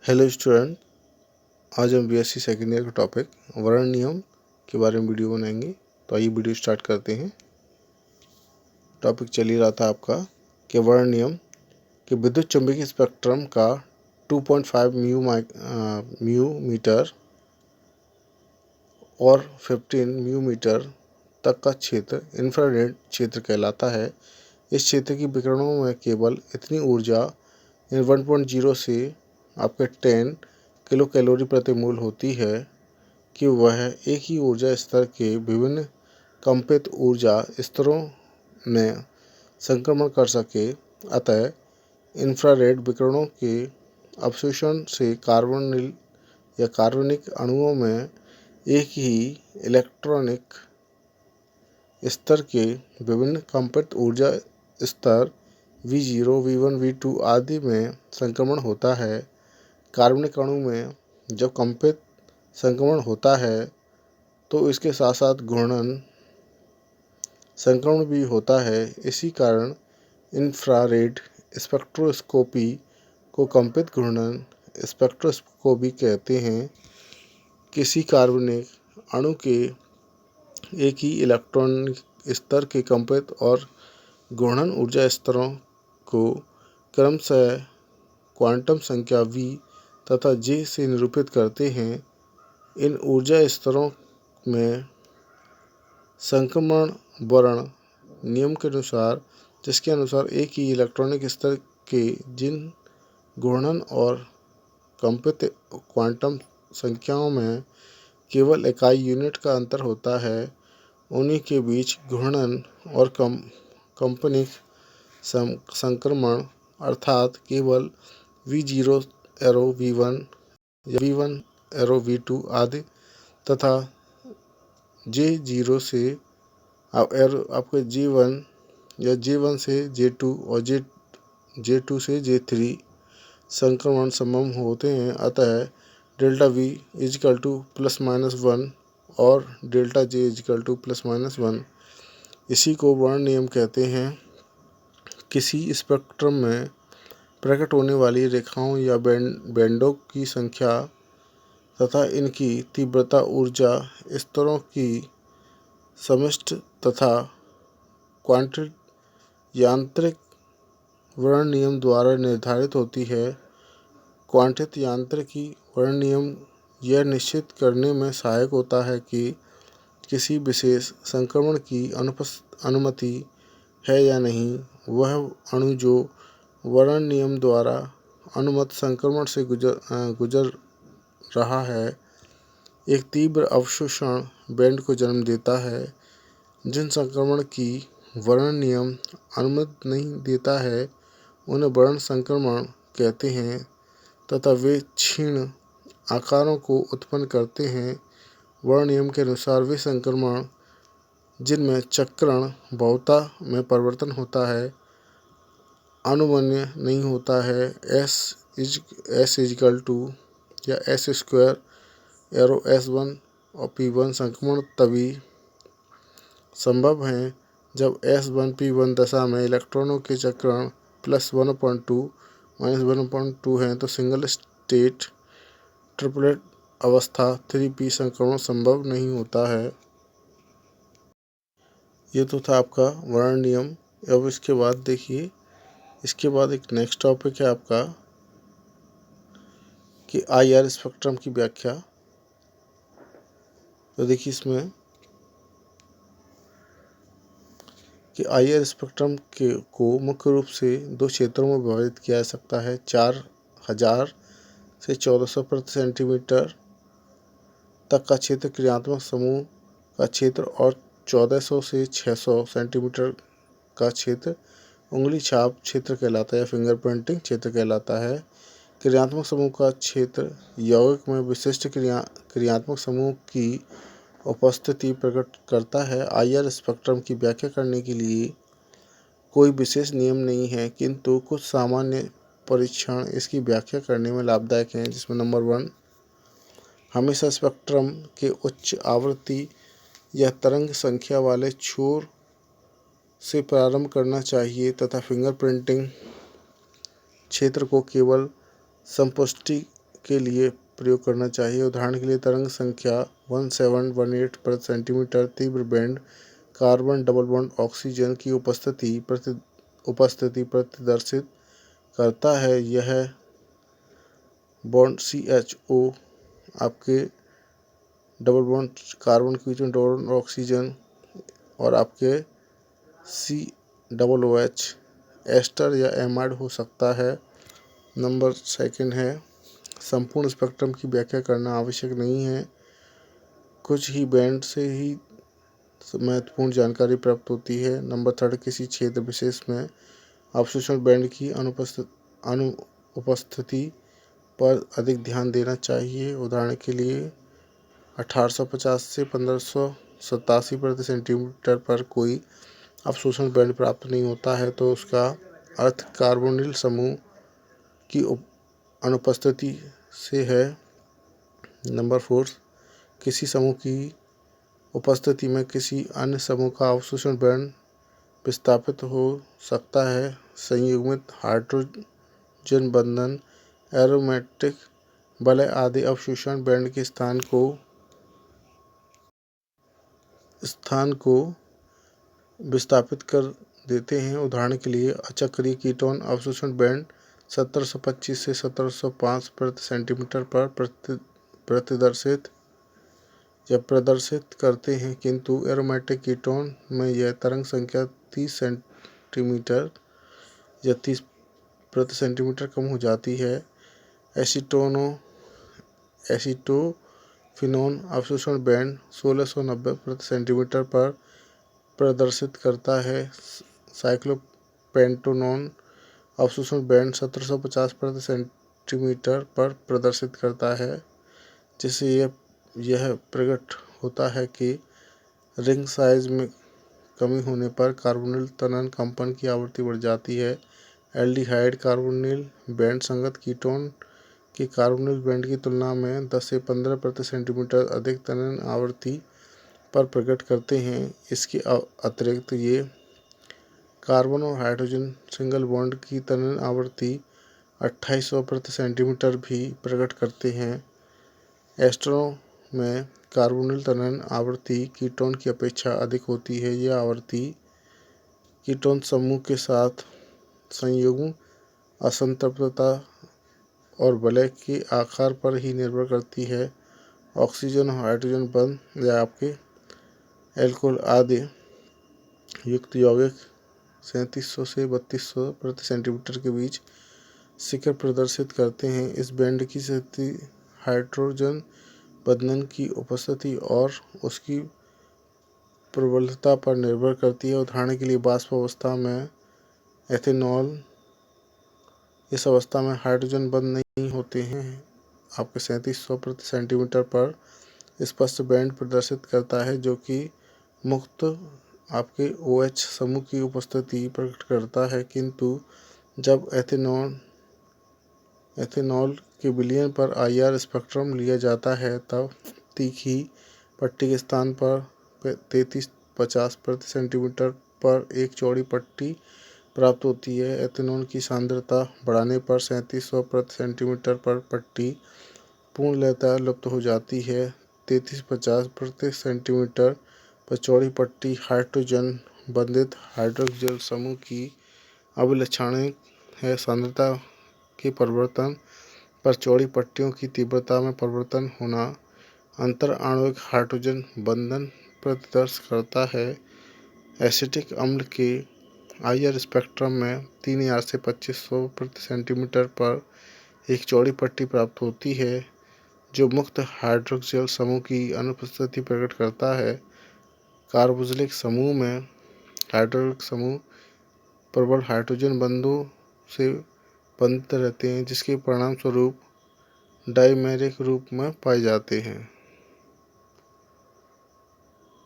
Hello student, आज हम BSc second year का टॉपिक वर्ण नियम के बारे में वीडियो बनाएंगे। तो आइए वीडियो स्टार्ट करते हैं। टॉपिक चल ही रहा था आपका कि वर्ण नियम कि विद्युत चुंबकीय स्पेक्ट्रम का 2.5 म्यू मीटर और 15 म्यू मीटर तक का क्षेत्र इंफ्रारेड क्षेत्र कहलाता है। इस क्षेत्र की विकिरणों में केवल इतनी ऊर्जा 1.0 से आपके 10 किलो कैलोरी प्रति मोल होती है कि वह एक ही ऊर्जा स्तर के विभिन्न कंपित ऊर्जा स्तरों में संक्रमण कर सके। अतः इंफ्रारेड विकिरणों के अवशोषण से कार्बोनिल या कार्बनिक अणुओं में एक ही इलेक्ट्रॉनिक स्तर के विभिन्न कंपित ऊर्जा स्तर V0, V1, V2 आदि में संक्रमण होता है। कार्बनिक अणु में जब कंपित संक्रमण होता है तो इसके साथ साथ घूर्णन संक्रमण भी होता है। इसी कारण इंफ्रारेड स्पेक्ट्रोस्कोपी को कंपित घूर्णन स्पेक्ट्रोस्कोपी कहते हैं। किसी कार्बनिक अणु के एक ही इलेक्ट्रॉनिक स्तर के कंपित और घूर्णन ऊर्जा स्तरों को क्रमशः क्वांटम संख्या V तथा J से निरूपित करते हैं। इन ऊर्जा स्तरों में संक्रमण वर्ण नियम के अनुसार, जिसके अनुसार एक ही इलेक्ट्रॉनिक स्तर के जिन घूर्णन और कंपित क्वांटम संख्याओं में केवल इकाई यूनिट का अंतर होता है, उन्हीं के बीच घूर्णन और कंपनिक संक्रमण अर्थात केवल V0 एरो V1 या V1 एरो V2 आदि तथा J0 से आपके J1 या J1 से J2 और J2 से J3 संक्रमण संभव होते हैं। अतः डेल्टा V इजिकल टू +-1 और डेल्टा J इजिकल टू +-1। इसी को वर्ण नियम कहते हैं। किसी स्पेक्ट्रम में प्रकट होने वाली रेखाओं या बैंडों की संख्या तथा इनकी तीव्रता ऊर्जा स्तरों की समष्टि तथा क्वांटित यांत्रिक वर्ण नियम द्वारा निर्धारित होती है। क्वांटित यांत्रिकी वर्ण नियम यह निश्चित करने में सहायक होता है कि किसी विशेष संक्रमण की अनुमति है या नहीं। वह अणु जो वर्ण नियम द्वारा अनुमत संक्रमण से गुजर रहा है एक तीव्र अवशोषण बैंड को जन्म देता है। जिन संक्रमण की वर्ण नियम अनुमति नहीं देता है उन्हें वर्ण संक्रमण कहते हैं तथा वे क्षीण आकारों को उत्पन्न करते हैं। वर्ण नियम के अनुसार वे संक्रमण जिनमें चक्रण बहुता में परिवर्तन होता है अनुमन्य नहीं होता है। S इजिकल टू या S² एरो S1 और P1 संक्रमण तभी संभव हैं जब S1 P1 दशा में इलेक्ट्रॉनों के चक्रण +1/2 -1/2 हैं तो सिंगल स्टेट ट्रिपलेट अवस्था 3p संक्रमण संभव नहीं होता है। ये तो था आपका वर्ण नियम। अब इसके बाद देखिए, इसके बाद एक नेक्स्ट टॉपिक है आपका कि IR स्पेक्ट्रम की व्याख्या। तो देखिए इसमें कि IR स्पेक्ट्रम को मुख्य रूप से दो क्षेत्रों में विभाजित किया जा सकता है। 4000 से 1400 प्रति सेंटीमीटर तक का क्षेत्र क्रियात्मक समूह का क्षेत्र और 1400 से 600 सेंटीमीटर का क्षेत्र उंगली छाप क्षेत्र कहलाता है या फिंगर प्रिंटिंग क्षेत्र कहलाता है। क्रियात्मक समूह का क्षेत्र यौगिक में विशिष्ट क्रियात्मक समूह की उपस्थिति प्रकट करता है। IR स्पेक्ट्रम की व्याख्या करने के लिए कोई विशेष नियम नहीं है, किंतु कुछ सामान्य परीक्षण इसकी व्याख्या करने में लाभदायक हैं, जिसमें नंबर 1, हमेशा स्पेक्ट्रम के उच्च आवृत्ति या तरंग संख्या वाले छोर से प्रारंभ करना चाहिए तथा फिंगर प्रिंटिंग क्षेत्र को केवल संपुष्टि के लिए प्रयोग करना चाहिए। उदाहरण के लिए तरंग संख्या 1718 प्रति सेंटीमीटर तीव्र band carbon double bond oxygen की उपस्थिति प्रदर्शित करता है। यह बॉन्ड CHO आपके डबल बॉन्ड कार्बन के बीच में डबल बॉन्ड ऑक्सीजन और आपके COOH एस्टर या एमाइड हो सकता है। नंबर 2 है संपूर्ण स्पेक्ट्रम की व्याख्या करना आवश्यक नहीं है, कुछ ही बैंड से ही महत्वपूर्ण जानकारी प्राप्त होती है। नंबर 3 किसी क्षेत्र विशेष में अवशोषण बैंड की अनुपस्थिति पर अधिक ध्यान देना चाहिए। उदाहरण के लिए 1850 से 1587 प्रति सेंटीमीटर पर कोई अवशोषण बैंड प्राप्त नहीं होता है तो उसका अर्थ कार्बोनिल समूह की अनुपस्थिति से है। नंबर 4 किसी समूह की उपस्थिति में किसी अन्य समूह का अवशोषण बैंड विस्थापित हो सकता है। संयुग्मित हाइड्रोजन बंधन, एरोमेटिक वलय आदि अवशोषण बैंड के स्थान को विस्थापित कर देते हैं। उदाहरण के लिए अचक्रीय कीटोन अवशोषण बैंड 1725 से 1705 प्रति सेंटीमीटर पर प्रदर्शित करते हैं, किंतु एरोमेटिक कीटोन में यह तरंग संख्या 30 सेंटीमीटर या 30 प्रति सेंटीमीटर कम हो जाती है। एसीटोफिनोन अवशोषण बैंड 1690 प्रति सेंटीमीटर पर प्रदर्शित करता है। साइक्लोपेंटेनोन अवशोषण बैंड 1750 प्रति सेंटीमीटर पर प्रदर्शित करता है, जिससे यह प्रकट होता है कि रिंग साइज में कमी होने पर कार्बोनिल तनन कंपन की आवृत्ति बढ़ जाती है। एल्डिहाइड कार्बोनिल बैंड संगत कीटोन के कार्बोनिल बैंड की तुलना में 10 से 15 प्रति सेंटीमीटर अधिक तनन आवृत्ति पर प्रकट करते हैं। इसके अतिरिक्त ये कार्बन और हाइड्रोजन सिंगल बॉन्ड की तनन आवृत्ति 2800 प्रति सेंटीमीटर भी प्रकट करते हैं। एस्टरों में कार्बोनिल तनन आवृत्ति कीटोन की अपेक्षा अधिक होती है। यह आवृत्ति कीटोन समूह के साथ संयुग्म असंतृप्तता और वलय के आकार पर ही निर्भर करती है। ऑक्सीजन और हाइड्रोजन बंध या आपके एल्कोहल आदि युक्त यौगिक 3700 से 3200 प्रति सेंटीमीटर के बीच शिखर प्रदर्शित करते हैं। इस बैंड की स्थिति हाइड्रोजन बंधन की उपस्थिति और उसकी प्रबलता पर निर्भर करती है। उदाहरण के लिए वाष्प अवस्था में एथेनॉल, इस अवस्था में हाइड्रोजन बंध नहीं होते हैं। आपके 3700 प्रति सेंटीमीटर पर स्पष्ट बैंड प्रदर्शित करता है, जो कि मुक्त आपके OH समूह की उपस्थिति प्रकट करता है, किंतु जब एथेनॉल के विलयन पर IR स्पेक्ट्रम लिया जाता है तब तीखी पट्टी के स्थान पर 3350 प्रति सेंटीमीटर पर एक चौड़ी पट्टी प्राप्त होती है। एथेनॉल की सांद्रता बढ़ाने पर 3700 प्रति सेंटीमीटर पर पट्टी पूर्णतः लुप्त हो जाती है। 3350 प्रति सेंटीमीटर पर चौड़ी पट्टी हाइड्रोजन बंधित हाइड्रोक्सिल समूह की अभिलक्षणिक है। सांद्रता के परिवर्तन पर चौड़ी पट्टियों की तीव्रता में परिवर्तन होना अंतर आणविक हाइड्रोजन बंधन प्रदर्शित करता है। एसिटिक अम्ल के IR स्पेक्ट्रम में 3000 से 2500 प्रति सेंटीमीटर पर एक चौड़ी पट्टी प्राप्त होती है, जो मुक्त हाइड्रोक्सिल समूह की अनुपस्थिति प्रकट करता है। कार्बोक्सिलिक समूह में हाइड्रोक्सिल समूह प्रबल हाइड्रोजन बंधों से बंधित रहते हैं, जिसके परिणामस्वरूप डाइमेरिक रूप में पाए जाते हैं।